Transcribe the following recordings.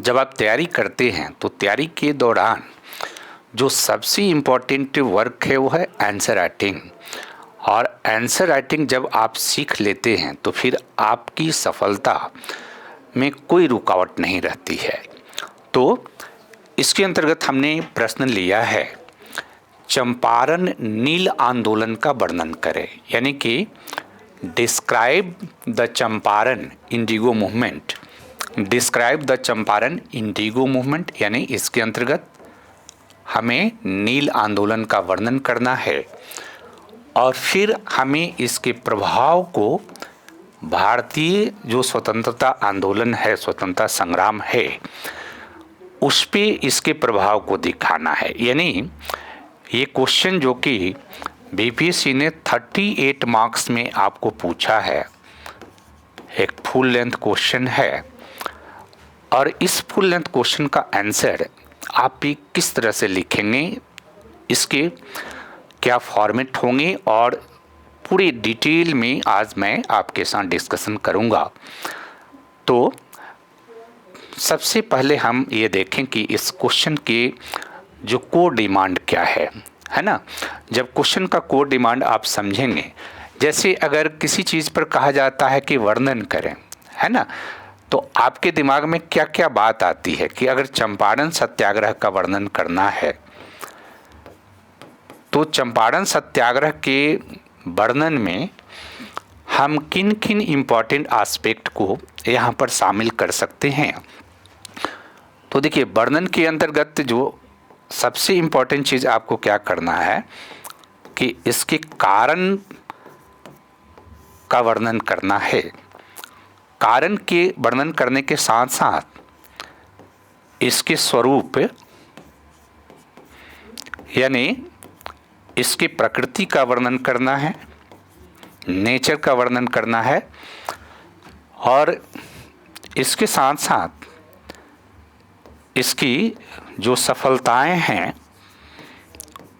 जब आप तैयारी करते हैं तो तैयारी के दौरान जो सबसे इम्पोर्टेंट वर्क है वो है आंसर राइटिंग। और आंसर राइटिंग जब आप सीख लेते हैं तो फिर आपकी सफलता में कोई रुकावट नहीं रहती है। तो इसके अंतर्गत हमने प्रश्न लिया है, चंपारण नील आंदोलन का वर्णन करें, यानी कि describe the Champaran Indigo movement. Describe the Champaran Indigo movement यानी इसके अंतर्गत हमें नील आंदोलन का वर्णन करना है और फिर हमें इसके प्रभाव को भारतीय जो स्वतंत्रता आंदोलन है, स्वतंत्रता संग्राम है, उस पे इसके प्रभाव को दिखाना है। यानी ये क्वेश्चन जो कि बीपीएससी ने 38 मार्क्स में आपको पूछा है, एक फुल लेंथ क्वेश्चन है और इस फुल लेंथ क्वेश्चन का आंसर आप भी किस तरह से लिखेंगे, इसके क्या फॉर्मेट होंगे और पूरी डिटेल में आज मैं आपके साथ डिस्कशन करूंगा। तो सबसे पहले हम ये देखें कि इस क्वेश्चन के जो कोर डिमांड क्या है ना। जब क्वेश्चन का कोर डिमांड आप समझेंगे, जैसे अगर किसी चीज़ पर कहा जाता है कि वर्णन करें, है ना, तो आपके दिमाग में क्या क्या बात आती है कि अगर चंपारण सत्याग्रह का वर्णन करना है तो चंपारण सत्याग्रह के वर्णन में हम किन किन इम्पॉर्टेंट एस्पेक्ट को यहाँ पर शामिल कर सकते हैं। तो देखिए, वर्णन के अंतर्गत जो सबसे इम्पॉर्टेंट चीज़ आपको क्या करना है कि इसके कारण का वर्णन करना है। कारण के वर्णन करने के साथ साथ इसके स्वरूप यानी इसकी प्रकृति का वर्णन करना है, नेचर का वर्णन करना है और इसके साथ साथ इसकी जो सफलताएं हैं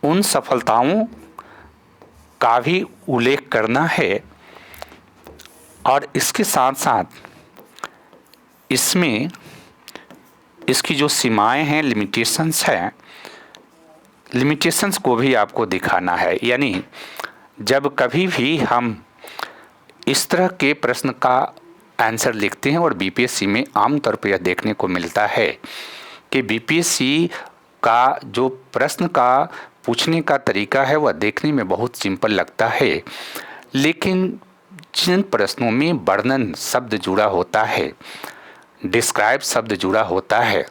उन सफलताओं का भी उल्लेख करना है और इसके साथ साथ इसमें इसकी जो सीमाएं हैं, लिमिटेशंस को भी आपको दिखाना है। यानी जब कभी भी हम इस तरह के प्रश्न का आंसर लिखते हैं और बीपीएससी में आमतौर पर यह देखने को मिलता है कि बीपीएससी का जो प्रश्न का पूछने का तरीका है वह देखने में बहुत सिंपल लगता है, लेकिन जिन प्रश्नों में वर्णन शब्द जुड़ा होता है, डिस्क्राइब शब्द जुड़ा होता है,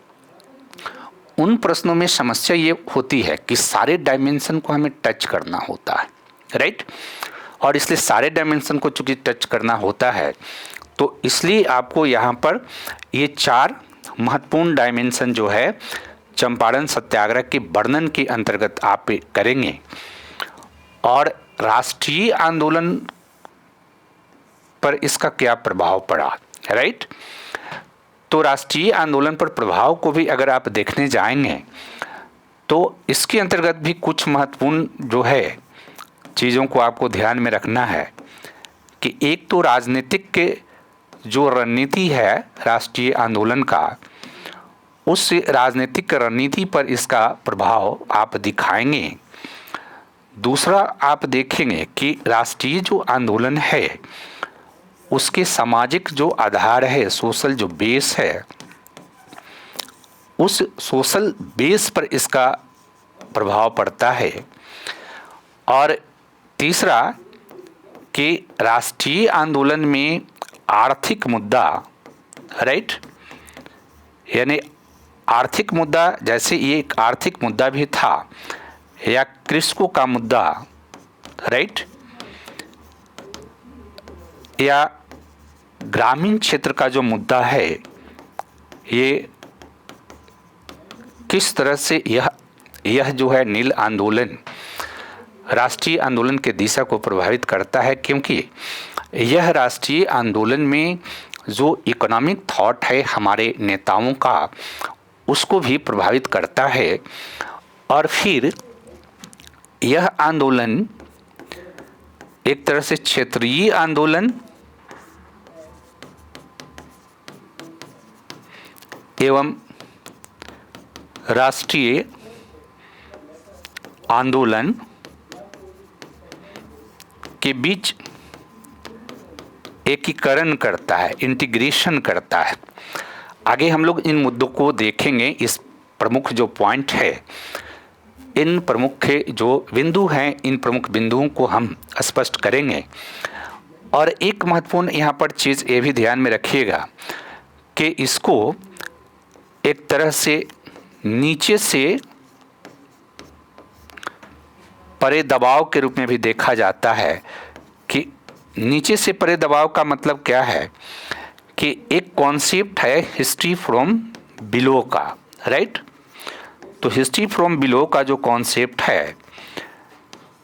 उन प्रश्नों में समस्या ये होती है कि सारे डायमेंशन को हमें टच करना होता है, राइट। और इसलिए सारे डायमेंशन को चूंकि टच करना होता है तो इसलिए आपको यहाँ पर ये 4 महत्वपूर्ण डायमेंशन जो है चंपारण सत्याग्रह के वर्णन के अंतर्गत आप करेंगे। और राष्ट्रीय आंदोलन पर इसका क्या प्रभाव पड़ा, राइट। तो राष्ट्रीय आंदोलन पर प्रभाव को भी अगर आप देखने जाएंगे तो इसके अंतर्गत भी कुछ महत्वपूर्ण जो है चीज़ों को आपको ध्यान में रखना है कि एक तो राजनीतिक के जो रणनीति है राष्ट्रीय आंदोलन का, उस राजनीतिक रणनीति पर इसका प्रभाव आप दिखाएंगे। दूसरा, आप देखेंगे कि राष्ट्रीय जो आंदोलन है उसके सामाजिक जो आधार है, सोशल जो बेस है, उस सोशल बेस पर इसका प्रभाव पड़ता है। और तीसरा कि राष्ट्रीय आंदोलन में आर्थिक मुद्दा, राइट, यानी आर्थिक मुद्दा, जैसे ये एक आर्थिक मुद्दा भी था, या कृषकों का मुद्दा, राइट, या ग्रामीण क्षेत्र का जो मुद्दा है, ये किस तरह से यह जो है नील आंदोलन राष्ट्रीय आंदोलन के दिशा को प्रभावित करता है, क्योंकि यह राष्ट्रीय आंदोलन में जो इकोनॉमिक थॉट है हमारे नेताओं का, उसको भी प्रभावित करता है। और फिर यह आंदोलन एक तरह से क्षेत्रीय आंदोलन एवं राष्ट्रीय आंदोलन के बीच एकीकरण करता है, इंटीग्रेशन करता है। आगे हम लोग इन मुद्दों को देखेंगे। इस प्रमुख जो पॉइंट है, इन प्रमुख जो बिंदु हैं, इन प्रमुख बिंदुओं को हम स्पष्ट करेंगे। और एक महत्वपूर्ण यहाँ पर चीज़ ये भी ध्यान में रखिएगा कि इसको एक तरह से नीचे से परे दबाव के रूप में भी देखा जाता है। कि नीचे से परे दबाव का मतलब क्या है कि एक कॉन्सेप्ट है हिस्ट्री फ्रॉम बिलो का, राइट। तो हिस्ट्री फ्रॉम बिलो का जो कॉन्सेप्ट है,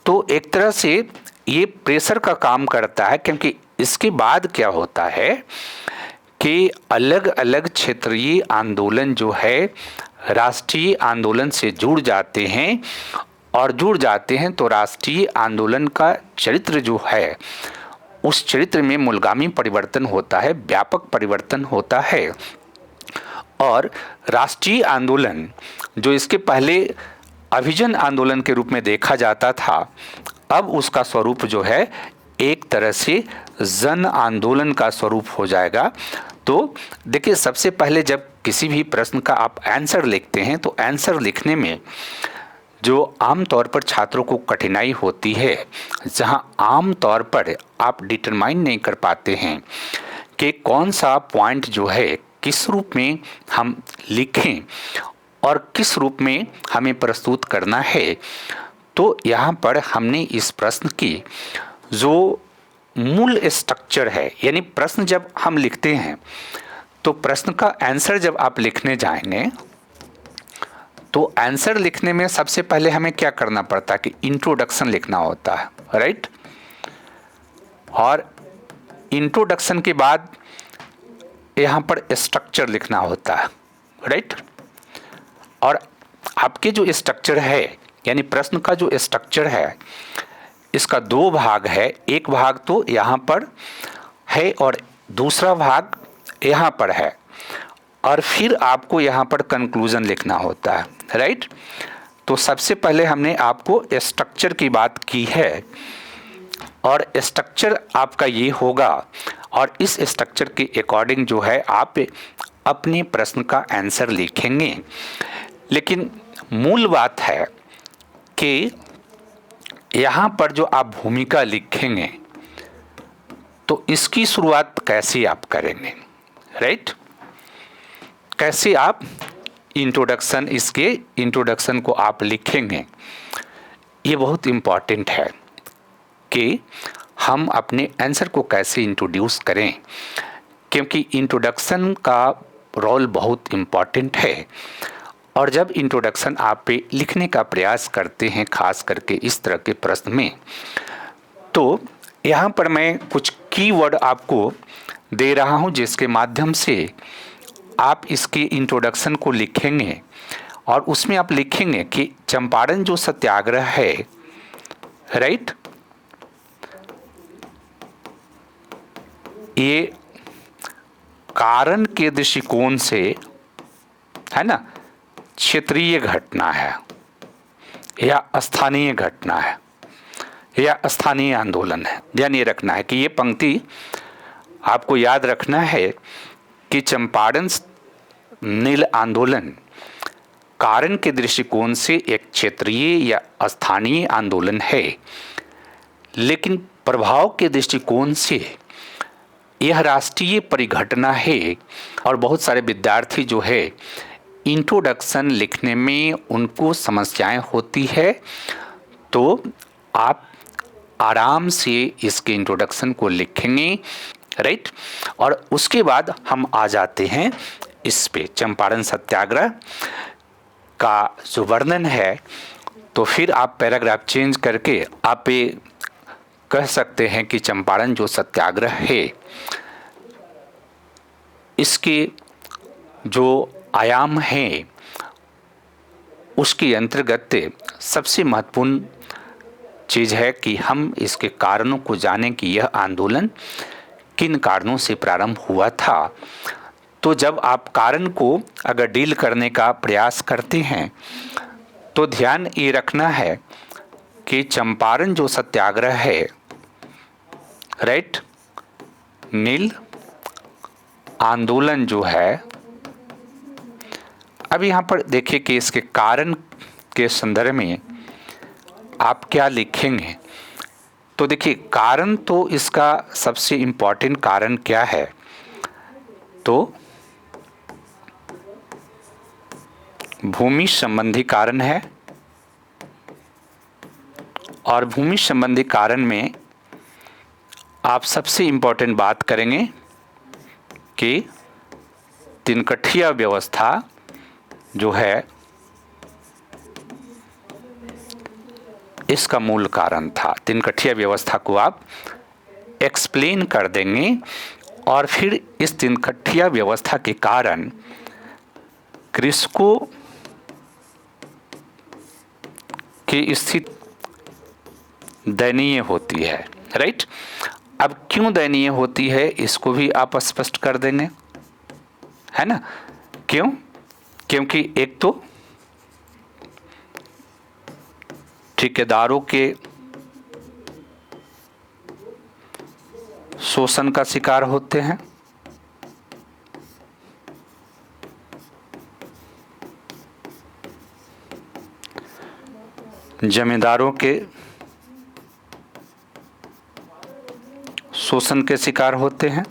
तो एक तरह से ये प्रेशर का काम करता है, क्योंकि इसके बाद क्या होता है कि अलग अलग क्षेत्रीय आंदोलन जो है राष्ट्रीय आंदोलन से जुड़ जाते हैं, और जुड़ जाते हैं तो राष्ट्रीय आंदोलन का चरित्र जो है, उस चरित्र में मूलगामी परिवर्तन होता है, व्यापक परिवर्तन होता है। और राष्ट्रीय आंदोलन जो इसके पहले अभिजन आंदोलन के रूप में देखा जाता था, अब उसका स्वरूप जो है एक तरह से जन आंदोलन का स्वरूप हो जाएगा। तो देखिए, सबसे पहले जब किसी भी प्रश्न का आप आंसर लिखते हैं, तो आंसर लिखने में जो आमतौर पर छात्रों को कठिनाई होती है, जहां आमतौर पर आप डिटरमाइन नहीं कर पाते हैं कि कौन सा पॉइंट जो है किस रूप में हम लिखें और किस रूप में हमें प्रस्तुत करना है, तो यहाँ पर हमने इस प्रश्न की जो मूल स्ट्रक्चर है, यानी प्रश्न जब हम लिखते हैं तो प्रश्न का आंसर जब आप लिखने जाएंगे, तो आंसर लिखने में सबसे पहले हमें क्या करना पड़ता है कि इंट्रोडक्शन लिखना होता है, राइट। और इंट्रोडक्शन के बाद यहाँ पर स्ट्रक्चर लिखना होता है, राइट। और आपके जो स्ट्रक्चर है, यानी प्रश्न का जो स्ट्रक्चर है, इसका दो भाग है। एक भाग तो यहाँ पर है और दूसरा भाग यहाँ पर है, और फिर आपको यहाँ पर कंक्लूजन लिखना होता है, राइट। तो सबसे पहले हमने आपको स्ट्रक्चर की बात की है, और स्ट्रक्चर आपका ये होगा, और इस स्ट्रक्चर के अकॉर्डिंग जो है आप अपने प्रश्न का आंसर लिखेंगे। लेकिन मूल बात है कि यहाँ पर जो आप भूमिका लिखेंगे, तो इसकी शुरुआत कैसे आप करेंगे, राइट। कैसे आप इंट्रोडक्शन, इसके इंट्रोडक्शन को आप लिखेंगे, ये बहुत इम्पॉर्टेंट है कि हम अपने आंसर को कैसे इंट्रोड्यूस करें, क्योंकि इंट्रोडक्शन का रोल बहुत इम्पॉर्टेंट है। और जब इंट्रोडक्शन आप पे लिखने का प्रयास करते हैं, खास करके इस तरह के प्रश्न में, तो यहाँ पर मैं कुछ कीवर्ड आपको दे रहा हूँ, जिसके माध्यम से आप इसके इंट्रोडक्शन को लिखेंगे। और उसमें आप लिखेंगे कि चंपारण जो सत्याग्रह है, राइट, ये कारण के दृष्टिकोण से, है ना, क्षेत्रीय घटना है या स्थानीय घटना है या स्थानीय आंदोलन है। ध्यान ये रखना है कि ये पंक्ति आपको याद रखना है कि चंपारण नील आंदोलन कारण के दृष्टिकोण से एक क्षेत्रीय या स्थानीय आंदोलन है, लेकिन प्रभाव के दृष्टिकोण से यह राष्ट्रीय परिघटना है। और बहुत सारे विद्यार्थी जो है इंट्रोडक्शन लिखने में उनको समस्याएं होती है, तो आप आराम से इसके इंट्रोडक्शन को लिखेंगे, राइट। और उसके बाद हम आ जाते हैं इस पे चंपारण सत्याग्रह का जो वर्णन है। तो फिर आप पैराग्राफ चेंज करके आप ये कह सकते हैं कि चंपारण जो सत्याग्रह है, इसके जो आयाम हैं, उसके अंतर्गत सबसे महत्वपूर्ण चीज़ है कि हम इसके कारणों को जानें कि यह आंदोलन किन कारणों से प्रारंभ हुआ था। तो जब आप कारण को अगर डील करने का प्रयास करते हैं तो ध्यान ये रखना है कि चंपारण जो सत्याग्रह है, राइट, नील आंदोलन जो है, अब यहाँ पर देखिए कि इसके कारण के संदर्भ में आप क्या लिखेंगे। तो देखिए कारण तो इसका सबसे इम्पोर्टेंट कारण क्या है, तो भूमि संबंधी कारण है। और भूमि संबंधी कारण में आप सबसे इम्पोर्टेंट बात करेंगे कि तिनकठिया व्यवस्था जो है इसका मूल कारण था। तिनकठिया व्यवस्था को आप एक्सप्लेन कर देंगे और फिर इस तिनकठिया व्यवस्था के कारण कृषकों की स्थिति दयनीय होती है, राइट। अब क्यों दयनीय होती है इसको भी आप स्पष्ट कर देंगे, है ना। क्यों? क्योंकि एक तो ठेकेदारों के शोषण का शिकार होते हैं, जमींदारों के शोषण के शिकार होते हैं,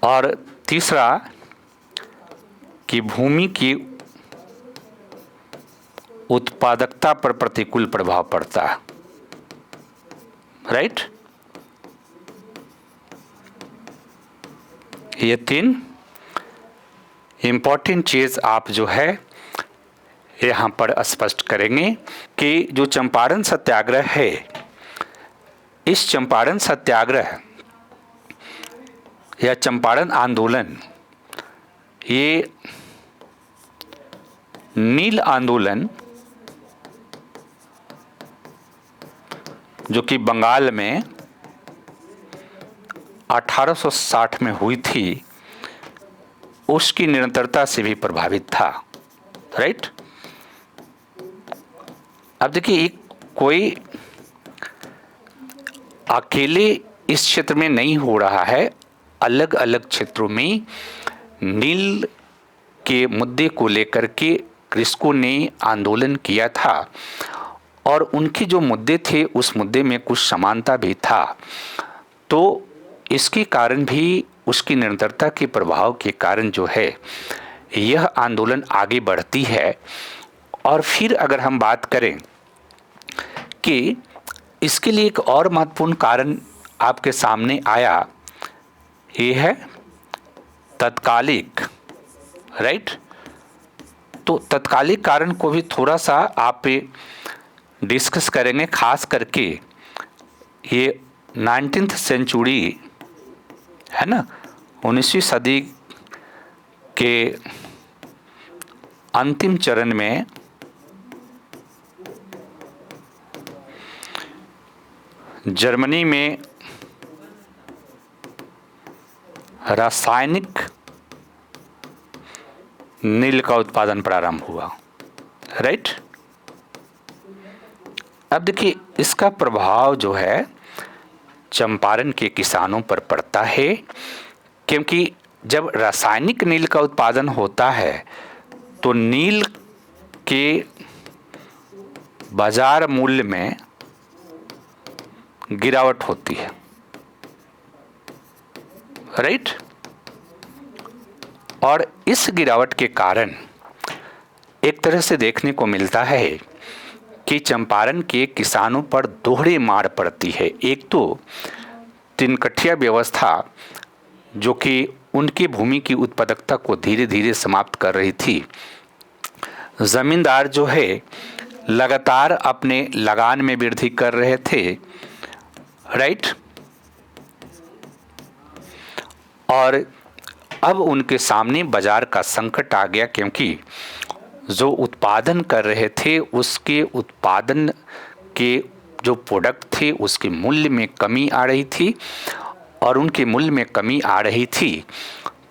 और तीसरा कि भूमि की उत्पादकता पर प्रतिकूल प्रभाव पड़ता है, राइट। ये तीन इम्पॉर्टेंट चीज आप जो है यहाँ पर स्पष्ट करेंगे कि जो चंपारण सत्याग्रह है, इस चंपारण सत्याग्रह या चंपारण आंदोलन, ये नील आंदोलन जो कि बंगाल में 1860 में हुई थी, उसकी निरंतरता से भी प्रभावित था, राइट। अब देखिए एक कोई अकेले इस क्षेत्र में नहीं हो रहा है, अलग अलग क्षेत्रों में नील के मुद्दे को लेकर के कृषकों ने आंदोलन किया था और उनके जो मुद्दे थे उस मुद्दे में कुछ समानता भी था। तो इसके कारण भी उसकी निरंतरता के प्रभाव के कारण जो है यह आंदोलन आगे बढ़ती है। और फिर अगर हम बात करें कि इसके लिए एक और महत्वपूर्ण कारण आपके सामने आया, ये है तत्कालिक, राइट। तो तत्कालिक कारण को भी थोड़ा सा आप डिस्कस करेंगे, खास करके ये 19th सेंचुरी है ना, 19वीं सदी के अंतिम चरण में जर्मनी में रासायनिक नील का उत्पादन प्रारंभ हुआ, राइट। अब देखिए इसका प्रभाव जो है चंपारण के किसानों पर पड़ता है, क्योंकि जब रासायनिक नील का उत्पादन होता है तो नील के बाजार मूल्य में गिरावट होती है, राइट। और इस गिरावट के कारण एक तरह से देखने को मिलता है कि चंपारण के किसानों पर दोहरी मार पड़ती है। एक तो तिनकठिया व्यवस्था जो कि उनकी भूमि की उत्पादकता को धीरे धीरे समाप्त कर रही थी, जमींदार जो है लगातार अपने लगान में वृद्धि कर रहे थे, राइट। और अब उनके सामने बाजार का संकट आ गया, क्योंकि जो उत्पादन कर रहे थे उसके उत्पादन के जो प्रोडक्ट थे उसके मूल्य में कमी आ रही थी, और उनके मूल्य में कमी आ रही थी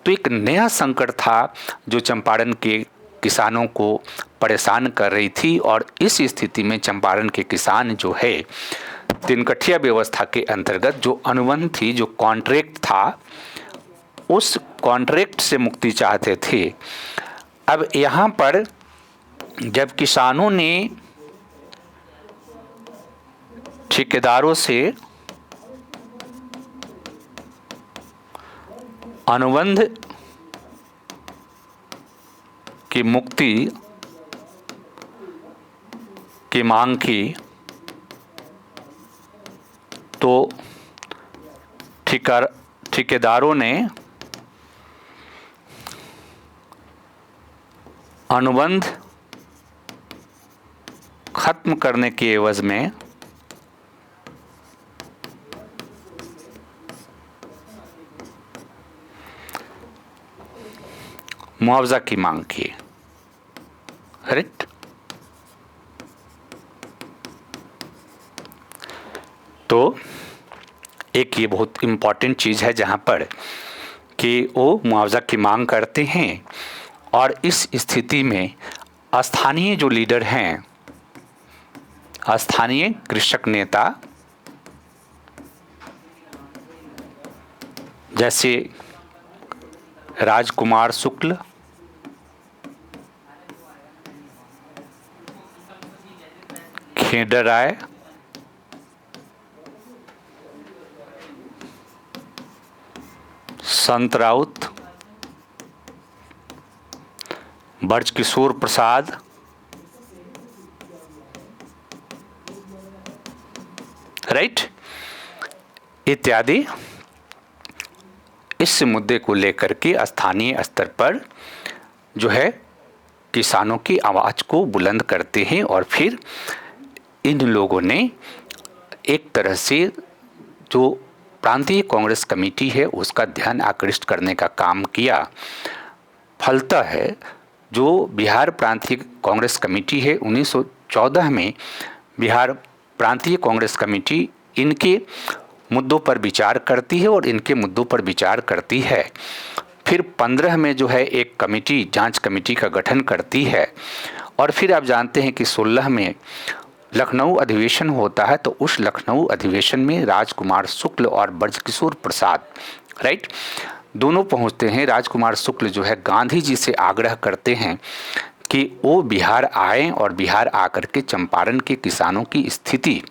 तो एक नया संकट था जो चंपारण के किसानों को परेशान कर रही थी। और इस स्थिति में चंपारण के किसान जो है तिनकठिया व्यवस्था के अंतर्गत जो अनुबंध थी, जो कॉन्ट्रैक्ट था, उस कॉन्ट्रैक्ट से मुक्ति चाहते थे। अब यहाँ पर जब किसानों ने ठेकेदारों से अनुबंध की मुक्ति की मांग की तो ठेकेदारों ने अनुबंध खत्म करने के एवज में मुआवजा की मांग की। करेक्ट। तो एक ये बहुत इम्पॉर्टेंट चीज़ है जहाँ पर कि वो मुआवजा की मांग करते हैं, और इस स्थिति में स्थानीय जो लीडर हैं, स्थानीय कृषक नेता जैसे राजकुमार शुक्ल, खेडर राय, संत राउत, ब्रजकिशोर प्रसाद, राइट, इत्यादि इस मुद्दे को लेकर के स्थानीय स्तर पर जो है किसानों की आवाज़ को बुलंद करते हैं। और फिर इन लोगों ने एक तरह से जो प्रांतीय कांग्रेस कमेटी है उसका ध्यान आकृष्ट करने का काम किया। फलतः है जो बिहार प्रांतीय कांग्रेस कमेटी है 1914 में बिहार प्रांतीय कांग्रेस कमेटी इनके मुद्दों पर विचार करती है और इनके मुद्दों पर विचार करती है। फिर 15 में जो है एक कमेटी, जांच कमेटी का गठन करती है। और फिर आप जानते हैं कि 16 में लखनऊ अधिवेशन होता है, तो उस लखनऊ अधिवेशन में राजकुमार शुक्ल और ब्रजकिशोर प्रसाद, राइट, दोनों पहुंचते हैं। राजकुमार शुक्ल जो है गांधी जी से आग्रह करते हैं कि वो बिहार आएं और बिहार आकर के चंपारण के किसानों की स्थिति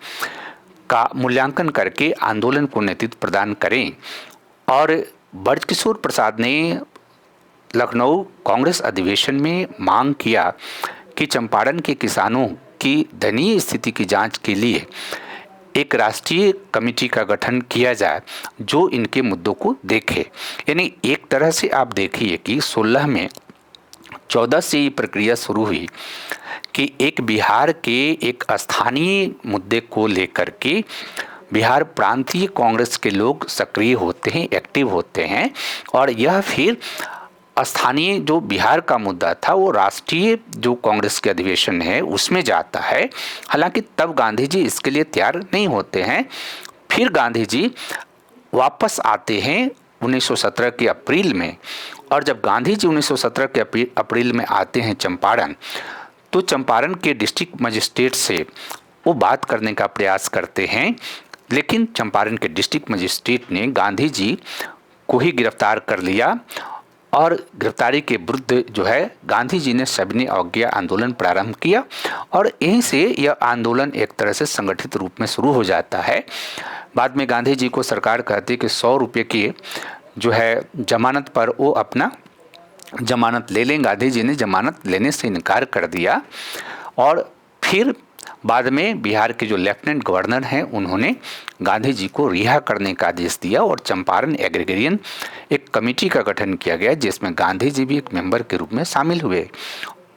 का मूल्यांकन करके आंदोलन को नेतृत्व प्रदान करें। और ब्रजकिशोर प्रसाद ने लखनऊ कांग्रेस अधिवेशन में मांग किया कि चंपारण के किसानों की दयनीय स्थिति की जांच के लिए एक राष्ट्रीय कमेटी का गठन किया जाए जो इनके मुद्दों को देखे। यानी एक तरह से आप देखिए कि 16 में 14 से ये प्रक्रिया शुरू हुई कि एक बिहार के एक स्थानीय मुद्दे को लेकर के बिहार प्रांतीय कांग्रेस के लोग सक्रिय होते हैं, एक्टिव होते हैं, और यह फिर स्थानीय जो बिहार का मुद्दा था वो राष्ट्रीय जो कांग्रेस के अधिवेशन है उसमें जाता है। हालांकि तब गांधी जी इसके लिए तैयार नहीं होते हैं। फिर गांधी जी वापस आते हैं 1917 के अप्रैल में, और जब गांधी जी 1917 के अप्रैल में आते हैं चंपारण, तो चंपारण के डिस्ट्रिक्ट मजिस्ट्रेट से वो बात करने का प्रयास करते हैं, लेकिन चंपारण के डिस्ट्रिक्ट मजिस्ट्रेट ने गांधी जी को ही गिरफ्तार कर लिया। और गिरफ्तारी के विरुद्ध जो है गांधी जी ने सविनय अवज्ञा आंदोलन प्रारंभ किया, और यहीं से यह आंदोलन एक तरह से संगठित रूप में शुरू हो जाता है। बाद में गांधी जी को सरकार कहती है कि 100 रुपये की जो है जमानत पर वो अपना जमानत ले लें। गांधी जी ने जमानत लेने से इनकार कर दिया, और फिर बाद में बिहार के जो लेफ्टिनेंट गवर्नर हैं उन्होंने गांधी जी को रिहा करने का आदेश दिया, और चंपारण एग्रीगेरियन एक कमेटी का गठन किया गया जिसमें गांधी जी भी एक मेंबर के रूप में शामिल हुए।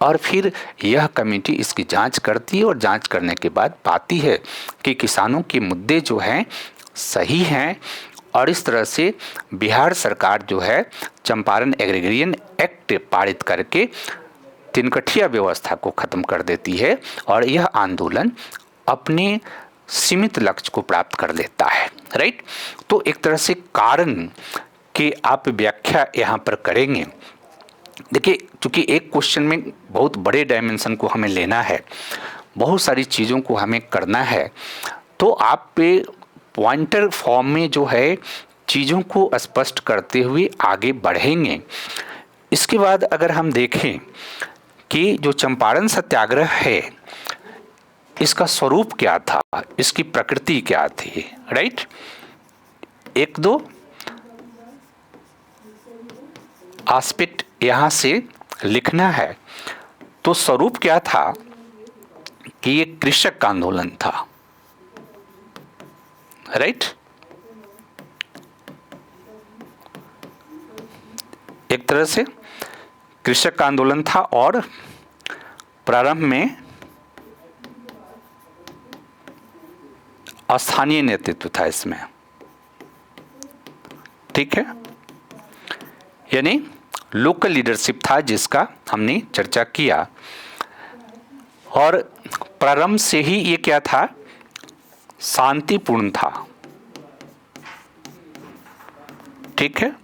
और फिर यह कमेटी इसकी जांच करती है, और जांच करने के बाद पाती है कि किसानों के मुद्दे जो हैं सही हैं, और इस तरह से बिहार सरकार जो है चंपारण एग्रीगेरियन एक्ट पारित करके तिनकठिया व्यवस्था को खत्म कर देती है। और यह आंदोलन अपने सीमित लक्ष्य को प्राप्त कर लेता है, राइट। तो एक तरह से कारण की आप व्याख्या यहाँ पर करेंगे। देखिए, क्योंकि एक क्वेश्चन में बहुत बड़े डायमेंशन को हमें लेना है, बहुत सारी चीज़ों को हमें करना है, तो आप पे पॉइंटर फॉर्म में जो है चीज़ों को स्पष्ट करते हुए आगे बढ़ेंगे। इसके बाद अगर हम देखें कि जो चंपारण सत्याग्रह है, इसका स्वरूप क्या था, इसकी प्रकृति क्या थी, राइट। एक दो एस्पेक्ट यहाँ से लिखना है। तो स्वरूप क्या था कि ये कृषक का आंदोलन था, राइट। एक तरह से कृषक का आंदोलन था और प्रारंभ में स्थानीय नेतृत्व था इसमें, ठीक है, यानी लोकल लीडरशिप था जिसका हमने चर्चा किया। और प्रारंभ से ही ये क्या था, शांतिपूर्ण था, ठीक है,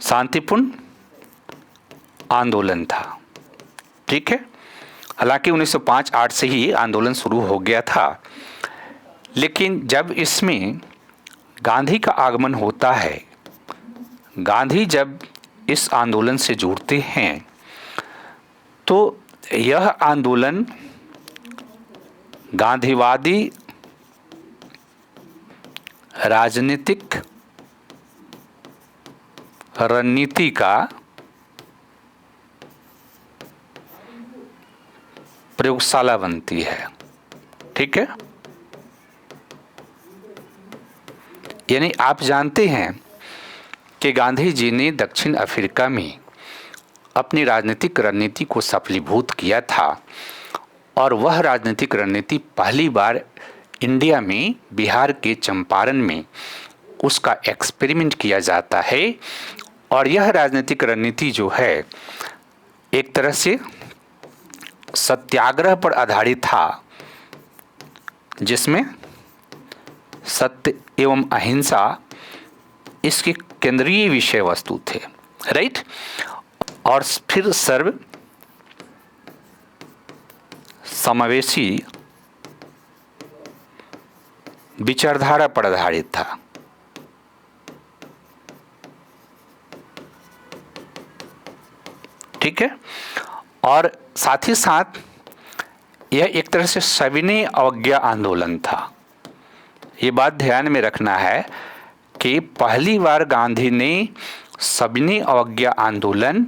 शांतिपूर्ण आंदोलन था, ठीक है। हालांकि 1905-8 से ही आंदोलन शुरू हो गया था, लेकिन जब इसमें गांधी का आगमन होता है, गांधी जब इस आंदोलन से जुड़ते हैं, तो यह आंदोलन गांधीवादी राजनीतिक रणनीति का प्रयोगशाला बनती है, ठीक है। यानी आप जानते हैं कि गांधी जी ने दक्षिण अफ्रीका में अपनी राजनीतिक रणनीति को सफलीभूत किया था, और वह राजनीतिक रणनीति पहली बार इंडिया में बिहार के चंपारण में उसका एक्सपेरिमेंट किया जाता है। और यह राजनीतिक रणनीति जो है एक तरह से सत्याग्रह पर आधारित था, जिसमें सत्य एवं अहिंसा इसके केंद्रीय विषय वस्तु थे, राइट। और फिर सर्व समावेशी विचारधारा पर आधारित था, ठीक है। और साथ ही साथ यह एक तरह से सविनय अवज्ञा आंदोलन था। ये बात ध्यान में रखना है कि पहली बार गांधी ने सविनय अवज्ञा आंदोलन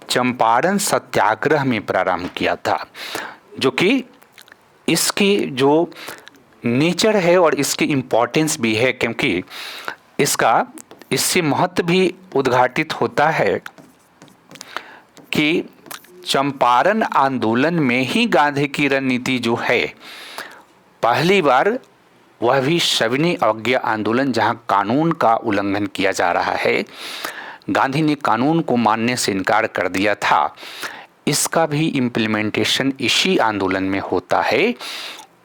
चंपारण सत्याग्रह में प्रारंभ किया था, जो कि इसकी जो नेचर है और इसकी इम्पोर्टेंस भी है, क्योंकि इससे महत्व भी उद्घाटित होता है कि चंपारण आंदोलन में ही गांधी की रणनीति जो है, पहली बार वह भी सविनय अवज्ञा आंदोलन, जहां कानून का उल्लंघन किया जा रहा है, गांधी ने कानून को मानने से इनकार कर दिया था, इसका भी इम्प्लीमेंटेशन इसी आंदोलन में होता है।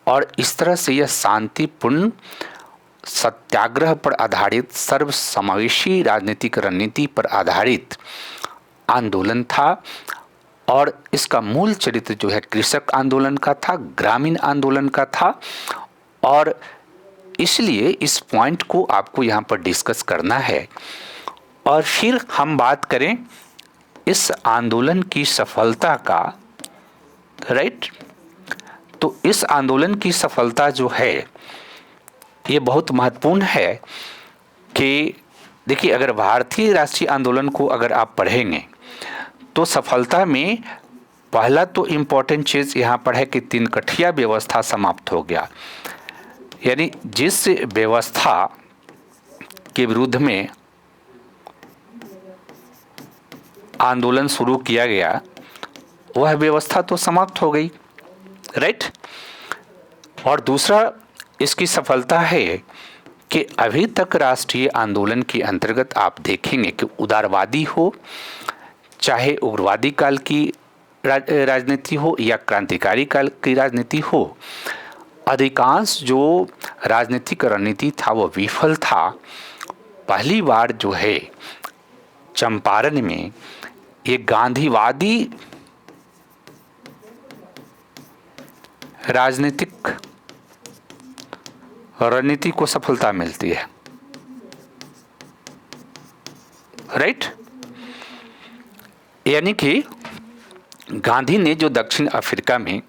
और इस तरह से यह शांतिपूर्ण सत्याग्रह पर आधारित सर्वसमावेशी राजनीतिक रणनीति पर आधारित आंदोलन था। और इसका मूल चरित्र जो है कृषक आंदोलन का था, ग्रामीण आंदोलन का था। और इसलिए इस पॉइंट को आपको यहाँ पर डिस्कस करना है। और फिर हम बात करें इस आंदोलन की सफलता का, राइट। तो इस आंदोलन की सफलता जो है ये बहुत महत्वपूर्ण है कि देखिए, अगर भारतीय राष्ट्रीय आंदोलन को अगर आप पढ़ेंगे तो सफलता में पहला तो इम्पोर्टेंट चीज़ यहाँ पर है कि तीन कठिया व्यवस्था समाप्त हो गया। यानी जिस व्यवस्था के विरुद्ध में आंदोलन शुरू किया गया वह व्यवस्था तो समाप्त हो गई, राइट। और दूसरा इसकी सफलता है कि अभी तक राष्ट्रीय आंदोलन के अंतर्गत आप देखेंगे कि उदारवादी हो, चाहे उग्रवादी काल की राजनीति हो या क्रांतिकारी काल की राजनीति हो, अधिकांश जो राजनीतिक रणनीति था वो विफल था। पहली बार जो है चंपारण में ये गांधीवादी राजनीतिक रणनीति को सफलता मिलती है, राइट। यानी कि गांधी ने जो दक्षिण अफ्रीका में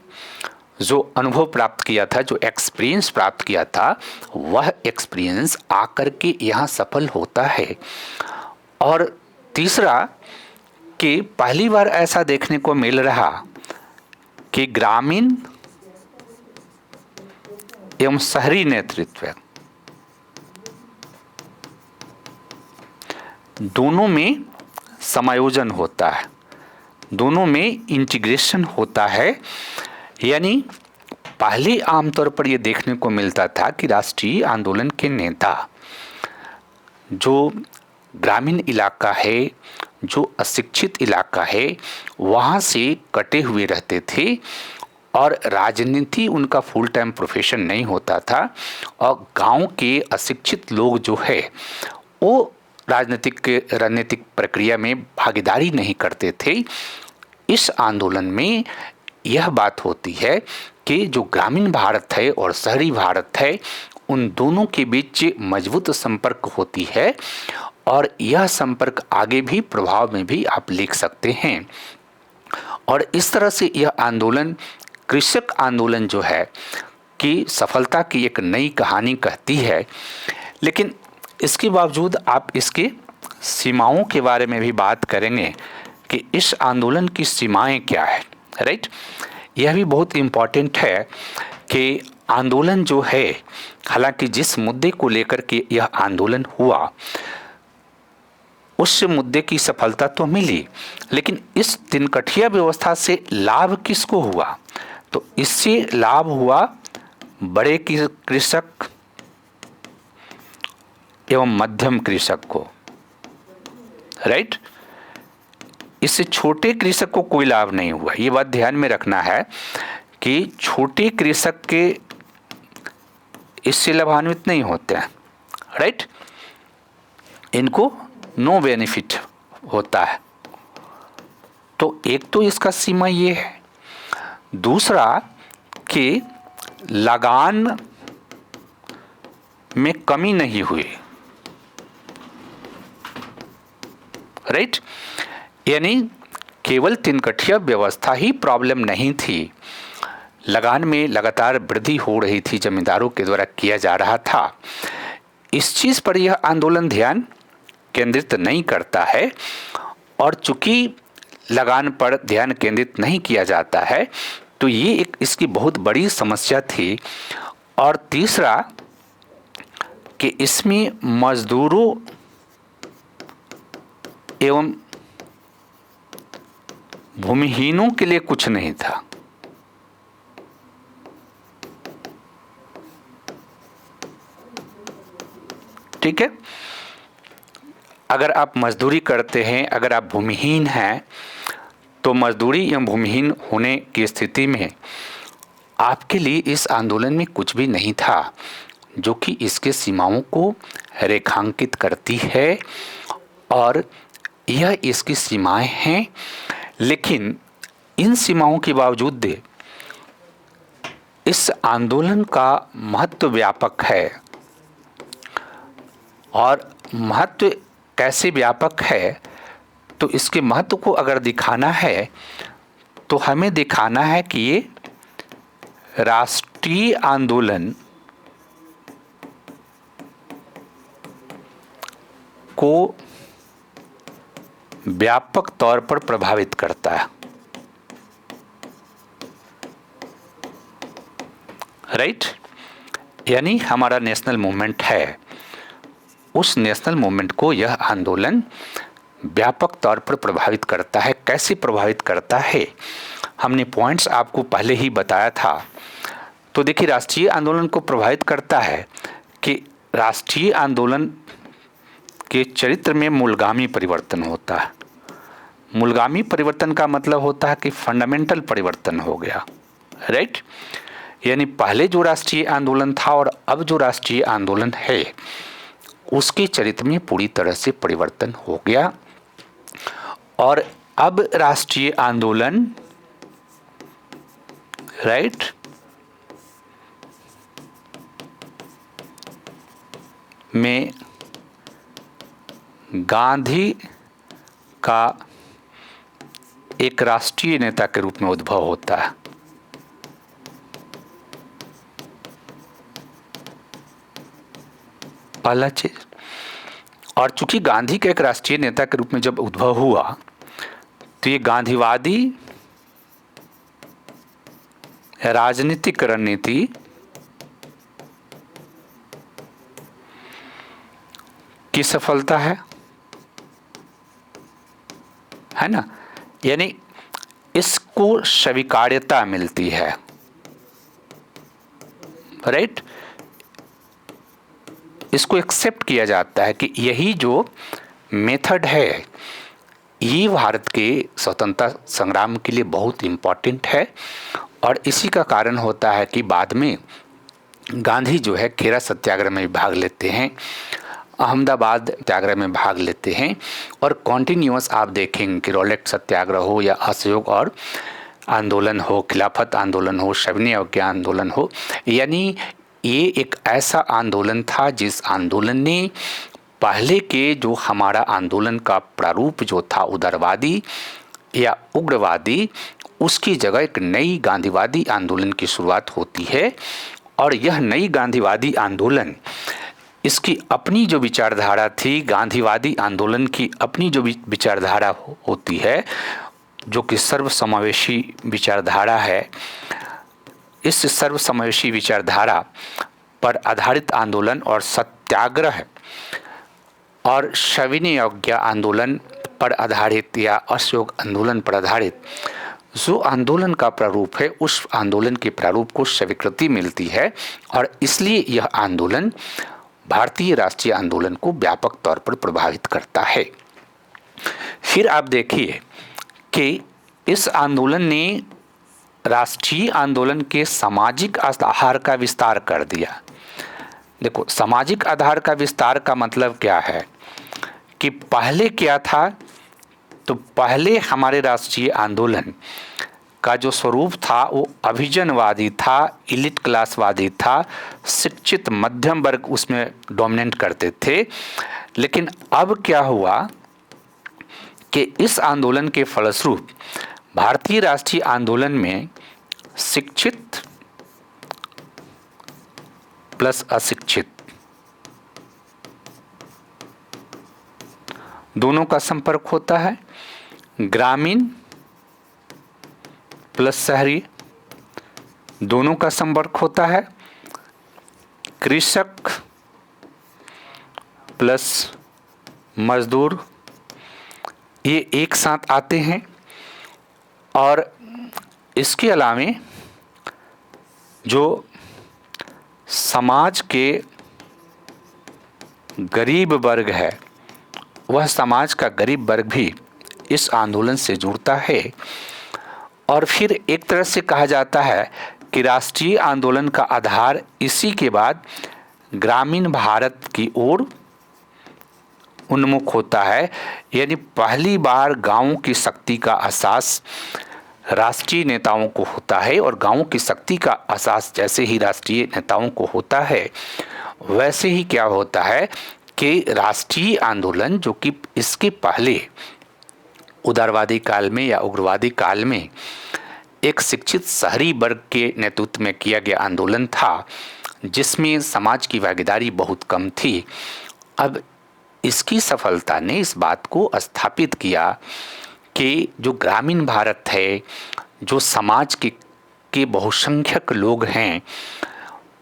जो अनुभव प्राप्त किया था, जो एक्सपीरियंस प्राप्त किया था, वह एक्सपीरियंस आकर के यहाँ सफल होता है। और तीसरा कि पहली बार ऐसा देखने को मिल रहा कि ग्रामीण एवं शहरी नेतृत्व दोनों में समायोजन होता है, दोनों में इंटीग्रेशन होता है। यानी पहले आमतौर पर यह देखने को मिलता था कि राष्ट्रीय आंदोलन के नेता जो ग्रामीण इलाका है, जो अशिक्षित इलाका है, वहाँ से कटे हुए रहते थे और राजनीति उनका फुल टाइम प्रोफेशन नहीं होता था और गांव के अशिक्षित लोग जो है वो राजनीतिक प्रक्रिया में भागीदारी नहीं करते थे। इस आंदोलन में यह बात होती है कि जो ग्रामीण भारत है और शहरी भारत है उन दोनों के बीच मजबूत संपर्क होती है और यह संपर्क आगे भी प्रभाव में भी आप लिख सकते हैं। और इस तरह से यह आंदोलन कृषक आंदोलन जो है कि सफलता की एक नई कहानी कहती है। लेकिन इसके बावजूद आप इसके सीमाओं के बारे में भी बात करेंगे कि इस आंदोलन की सीमाएं क्या है, राइट। यह भी बहुत इम्पॉर्टेंट है कि आंदोलन जो है, हालांकि जिस मुद्दे को लेकर के यह आंदोलन हुआ उस मुद्दे की सफलता तो मिली, लेकिन इस तिनकठिया व्यवस्था से लाभ किसको हुआ? तो इससे लाभ हुआ बड़े कृषक एवं मध्यम कृषक को, राइट। इससे छोटे कृषक को कोई लाभ नहीं हुआ। ये बात ध्यान में रखना है कि छोटे कृषक के इससे लाभान्वित नहीं होते हैं, राइट। इनको नो बेनिफिट होता है। तो एक तो इसका सीमा ये है। दूसरा कि लगान में कमी नहीं हुई, राइट। यानी केवल तिनकठिया व्यवस्था ही प्रॉब्लम नहीं थी, लगान में लगातार वृद्धि हो रही थी, जमींदारों के द्वारा किया जा रहा था। इस चीज पर यह आंदोलन ध्यान केंद्रित नहीं करता है और चूंकि लगान पर ध्यान केंद्रित नहीं किया जाता है तो ये एक इसकी बहुत बड़ी समस्या थी। और तीसरा कि इसमें मजदूरों एवं भूमिहीनों के लिए कुछ नहीं था। ठीक है, अगर आप मजदूरी करते हैं, अगर आप भूमिहीन हैं, तो मजदूरी एवं भूमिहीन होने की स्थिति में आपके लिए इस आंदोलन में कुछ भी नहीं था, जो कि इसके सीमाओं को रेखांकित करती है और यह इसकी सीमाएं हैं। लेकिन इन सीमाओं के बावजूद इस आंदोलन का महत्व व्यापक है। और महत्व कैसे व्यापक है, तो इसके महत्व को अगर दिखाना है तो हमें दिखाना है कि ये राष्ट्रीय आंदोलन को व्यापक तौर पर प्रभावित करता है, राइट। यानी हमारा नेशनल मूवमेंट है, उस नेशनल मूवमेंट को यह आंदोलन व्यापक तौर पर प्रभावित करता है। कैसे प्रभावित करता है, हमने पॉइंट्स आपको पहले ही बताया था। तो देखिए, राष्ट्रीय आंदोलन को प्रभावित करता है कि राष्ट्रीय आंदोलन के चरित्र में मूलगामी परिवर्तन होता है। मूलगामी परिवर्तन का मतलब होता है कि फंडामेंटल परिवर्तन हो गया, राइट। यानी पहले जो राष्ट्रीय आंदोलन था और अब जो राष्ट्रीय आंदोलन है उसके चरित्र में पूरी तरह से परिवर्तन हो गया। और अब राष्ट्रीय आंदोलन राइट में गांधी का एक राष्ट्रीय नेता के रूप में उद्भव होता है। पहला चीज, और चूंकि गांधी के एक राष्ट्रीय नेता के रूप में जब उद्भव हुआ तो ये गांधीवादी राजनीतिक रणनीति की सफलता है ना, यानी इसको स्वीकार्यता मिलती है, राइट। इसको एक्सेप्ट किया जाता है कि यही जो मेथड है ये भारत के स्वतंत्रता संग्राम के लिए बहुत इम्पोर्टेंट है। और इसी का कारण होता है कि बाद में गांधी जो है खेरा सत्याग्रह में भी भाग लेते हैं, अहमदाबाद सत्याग्रह में भाग लेते हैं, और कॉन्टिन्यूअस आप देखेंगे कि रॉलेट सत्याग्रह हो या असहयोग और आंदोलन हो, खिलाफत आंदोलन हो, सविनय अवज्ञा आंदोलन हो, यानी ये एक ऐसा आंदोलन था जिस आंदोलन ने पहले के जो हमारा आंदोलन का प्रारूप जो था उदारवादी या उग्रवादी, उसकी जगह एक नई गांधीवादी आंदोलन की शुरुआत होती है। और यह नई गांधीवादी आंदोलन, इसकी अपनी जो विचारधारा थी, गांधीवादी आंदोलन की अपनी जो विचारधारा होती है जो कि सर्वसमावेशी विचारधारा है, इस सर्वसमावेशी विचारधारा पर आधारित आंदोलन और सत्याग्रह और सविनय अवज्ञा आंदोलन पर आधारित या असहयोग आंदोलन पर आधारित जो आंदोलन का प्रारूप है, उस आंदोलन के प्रारूप को स्वीकृति मिलती है। और इसलिए यह आंदोलन भारतीय राष्ट्रीय आंदोलन को व्यापक तौर पर प्रभावित करता है। फिर आप देखिए कि इस आंदोलन ने राष्ट्रीय आंदोलन के सामाजिक आधार का विस्तार कर दिया। देखो, सामाजिक आधार का विस्तार का मतलब क्या है कि पहले क्या था, तो पहले हमारे राष्ट्रीय आंदोलन का जो स्वरूप था वो अभिजनवादी था, इलिट क्लासवादी था, शिक्षित मध्यम वर्ग उसमें डोमिनेट करते थे। लेकिन अब क्या हुआ कि इस आंदोलन के फलस्वरूप भारतीय राष्ट्रीय आंदोलन में शिक्षित प्लस अशिक्षित दोनों का संपर्क होता है, ग्रामीण प्लस शहरी दोनों का संपर्क होता है, कृषक प्लस मजदूर ये एक साथ आते हैं। और इसके अलावा जो समाज के गरीब वर्ग है, वह समाज का गरीब वर्ग भी इस आंदोलन से जुड़ता है। और फिर एक तरह से कहा जाता है कि राष्ट्रीय आंदोलन का आधार इसी के बाद ग्रामीण भारत की ओर उन्मुख होता है। यानी पहली बार गांवों की शक्ति का एहसास राष्ट्रीय नेताओं को होता है, और गांवों की शक्ति का एहसास जैसे ही राष्ट्रीय नेताओं को होता है, वैसे ही क्या होता है कि राष्ट्रीय आंदोलन जो कि इसके पहले उदारवादी काल में या उग्रवादी काल में एक शिक्षित शहरी वर्ग के नेतृत्व में किया गया आंदोलन था, जिसमें समाज की भागीदारी बहुत कम थी, अब इसकी सफलता ने इस बात को स्थापित किया कि जो ग्रामीण भारत है, जो समाज के बहुसंख्यक लोग हैं,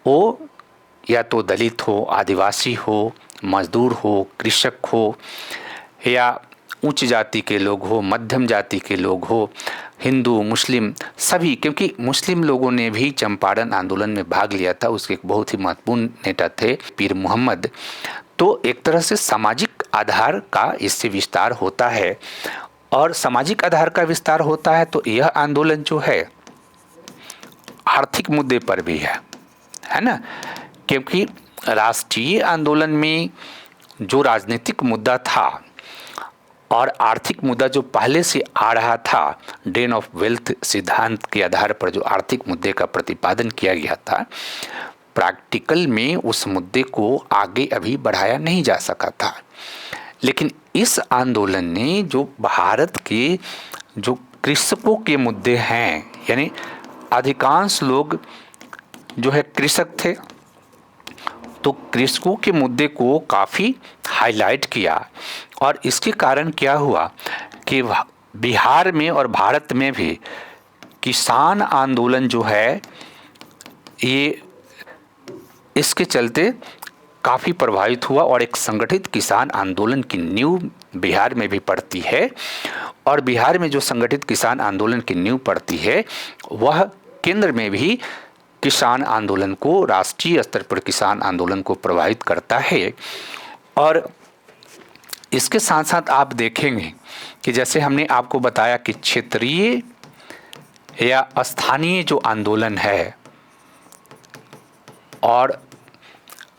वो या तो दलित हो, आदिवासी हो, मजदूर हो, कृषक हो, या उच्च जाति के लोग हो, मध्यम जाति के लोग हो, हिंदू मुस्लिम सभी, क्योंकि मुस्लिम लोगों ने भी चंपारण आंदोलन में भाग लिया था, उसके एक बहुत ही महत्वपूर्ण नेता थे पीर मोहम्मद। तो एक तरह से सामाजिक आधार का इससे विस्तार होता है, और सामाजिक आधार का विस्तार होता है तो यह आंदोलन जो है आर्थिक मुद्दे पर भी है ना, क्योंकि राष्ट्रीय आंदोलन में जो राजनीतिक मुद्दा था और आर्थिक मुद्दा जो पहले से आ रहा था, ड्रेन ऑफ वेल्थ सिद्धांत के आधार पर जो आर्थिक मुद्दे का प्रतिपादन किया गया था, प्रैक्टिकल में उस मुद्दे को आगे अभी बढ़ाया नहीं जा सका था। लेकिन इस आंदोलन ने जो भारत के जो कृषकों के मुद्दे हैं, यानी अधिकांश लोग जो है कृषक थे, तो कृषकों के मुद्दे को काफ़ी हाईलाइट किया। और इसके कारण क्या हुआ कि बिहार में और भारत में भी किसान आंदोलन जो है ये इसके चलते काफ़ी प्रभावित हुआ और एक संगठित किसान आंदोलन की नींव बिहार में भी पड़ती है। और बिहार में जो संगठित किसान आंदोलन की नींव पड़ती है वह केंद्र में भी किसान आंदोलन को, राष्ट्रीय स्तर पर किसान आंदोलन को प्रभावित करता है। और इसके साथ साथ आप देखेंगे कि जैसे हमने आपको बताया कि क्षेत्रीय या स्थानीय जो आंदोलन है और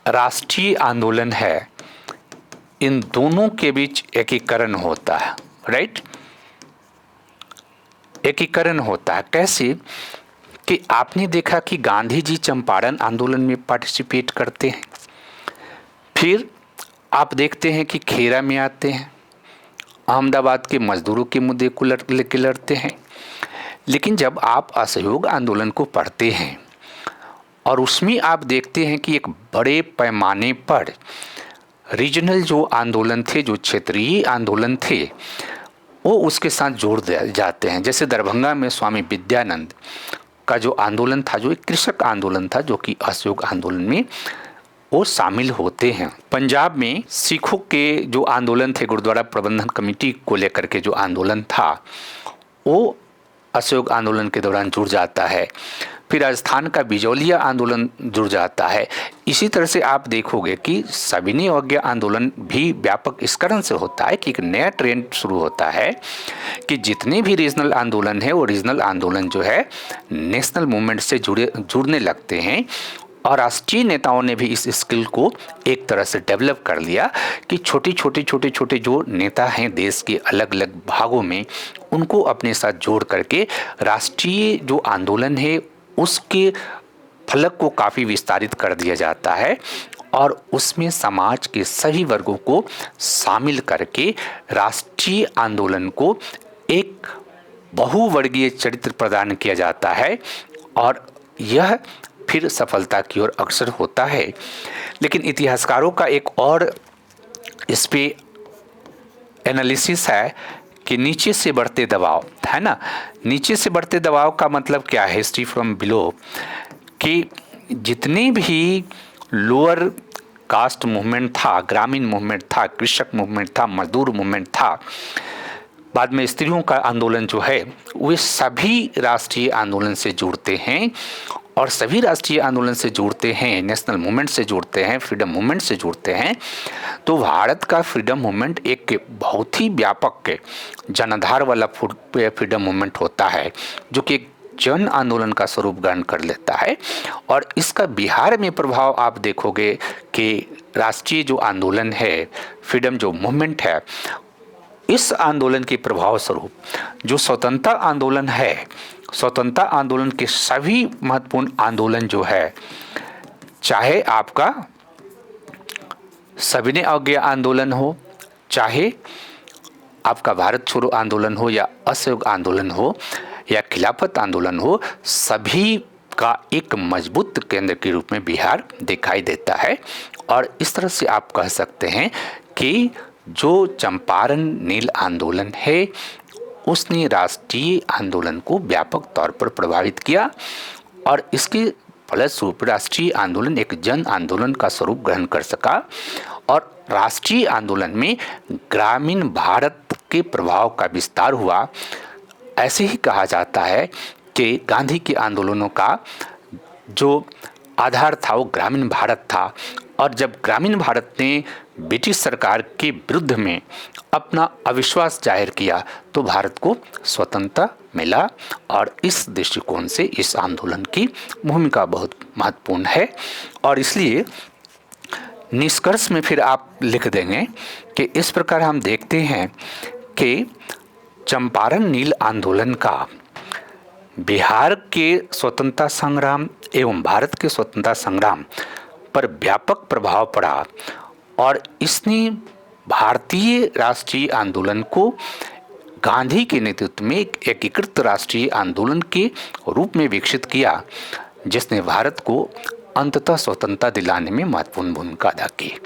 राष्ट्रीय आंदोलन है, इन दोनों के बीच एकीकरण होता है, राइट। एकीकरण होता है कैसे कि आपने देखा कि गांधी जी चंपारण आंदोलन में पार्टिसिपेट करते हैं, फिर आप देखते हैं कि खेरा में आते हैं, अहमदाबाद के मजदूरों के मुद्दे को लेकर लड़ते हैं। लेकिन जब आप असहयोग आंदोलन को पढ़ते हैं और उसमें आप देखते हैं कि एक बड़े पैमाने पर रीजनल जो आंदोलन थे, जो क्षेत्रीय आंदोलन थे, वो उसके साथ जोड़ जाते हैं। जैसे दरभंगा में स्वामी विद्यानंद का जो आंदोलन था, जो एक कृषक आंदोलन था, जो कि असहयोग आंदोलन में वो शामिल होते हैं। पंजाब में सिखों के जो आंदोलन थे, गुरुद्वारा प्रबंधन कमेटी को लेकर के जो आंदोलन था, वो असहयोग आंदोलन के दौरान जुड़ जाता है। फिर राजस्थान का बिजौलिया आंदोलन जुड़ जाता है। इसी तरह से आप देखोगे कि सविनय अवज्ञा आंदोलन भी व्यापक इस कारण से होता है कि एक नया ट्रेंड शुरू होता है कि जितने भी रीजनल आंदोलन है वो रीजनल आंदोलन जो है नेशनल मूवमेंट से जुड़ने लगते हैं। और राष्ट्रीय नेताओं ने भी इस स्किल को एक तरह से डेवलप कर लिया कि छोटे जो नेता हैं देश के अलग अलग भागों में, उनको अपने साथ जोड़ करके राष्ट्रीय जो आंदोलन है उसके फलक को काफ़ी विस्तारित कर दिया जाता है और उसमें समाज के सभी वर्गों को शामिल करके राष्ट्रीय आंदोलन को एक बहुवर्गीय चरित्र प्रदान किया जाता है और यह फिर सफलता की ओर अग्रसर होता है। लेकिन इतिहासकारों का एक और इस पे एनालिसिस है कि नीचे से बढ़ते दबाव, है ना। नीचे से बढ़ते दबाव का मतलब क्या है, हिस्ट्री फ्रॉम बिलो, कि जितने भी लोअर कास्ट मूवमेंट था, ग्रामीण मूवमेंट था, कृषक मूवमेंट था, मजदूर मूवमेंट था, बाद में स्त्रियों का आंदोलन जो है, वे सभी राष्ट्रीय आंदोलन से जुड़ते हैं और सभी राष्ट्रीय आंदोलन से जुड़ते हैं, नेशनल मूवमेंट से जुड़ते हैं, फ्रीडम मूवमेंट से जुड़ते हैं। तो भारत का फ्रीडम मूवमेंट एक बहुत ही व्यापक जनाधार वाला फ्रीडम मूवमेंट होता है जो कि जन आंदोलन का स्वरूप ग्रहण कर लेता है। और इसका बिहार में प्रभाव आप देखोगे कि राष्ट्रीय जो आंदोलन है, फ्रीडम जो मूवमेंट है, इस आंदोलन के प्रभाव स्वरूप जो स्वतंत्रता आंदोलन है, स्वतंत्रता आंदोलन के सभी महत्वपूर्ण आंदोलन जो है, चाहे आपका सविनय अवज्ञा आंदोलन हो, चाहे आपका भारत छोड़ो आंदोलन हो या असहयोग आंदोलन हो या खिलाफत आंदोलन हो, सभी का एक मजबूत केंद्र के रूप में बिहार दिखाई देता है। और इस तरह से आप कह सकते हैं कि जो चंपारण नील आंदोलन है उसने राष्ट्रीय आंदोलन को व्यापक तौर पर प्रभावित किया और इसके फलस्वरूप राष्ट्रीय आंदोलन एक जन आंदोलन का स्वरूप ग्रहण कर सका। और राष्ट्रीय आंदोलन में ग्रामीण भारत के प्रभाव का विस्तार हुआ। ऐसे ही कहा जाता है कि गांधी के आंदोलनों का जो आधार था वो ग्रामीण भारत था और जब ग्रामीण भारत ने ब्रिटिश सरकार के विरुद्ध में अपना अविश्वास जाहिर किया तो भारत को स्वतंत्रता मिला। और इस दृष्टिकोण से इस आंदोलन की भूमिका बहुत महत्वपूर्ण है। और इसलिए निष्कर्ष में फिर आप लिख देंगे कि इस प्रकार हम देखते हैं कि चंपारण नील आंदोलन का बिहार के स्वतंत्रता संग्राम एवं भारत के स्वतंत्रता संग्राम पर व्यापक प्रभाव पड़ा और इसने भारतीय राष्ट्रीय आंदोलन को गांधी के नेतृत्व में एक एकीकृत राष्ट्रीय आंदोलन के रूप में विकसित किया, जिसने भारत को अंततः स्वतंत्रता दिलाने में महत्वपूर्ण भूमिका अदा की।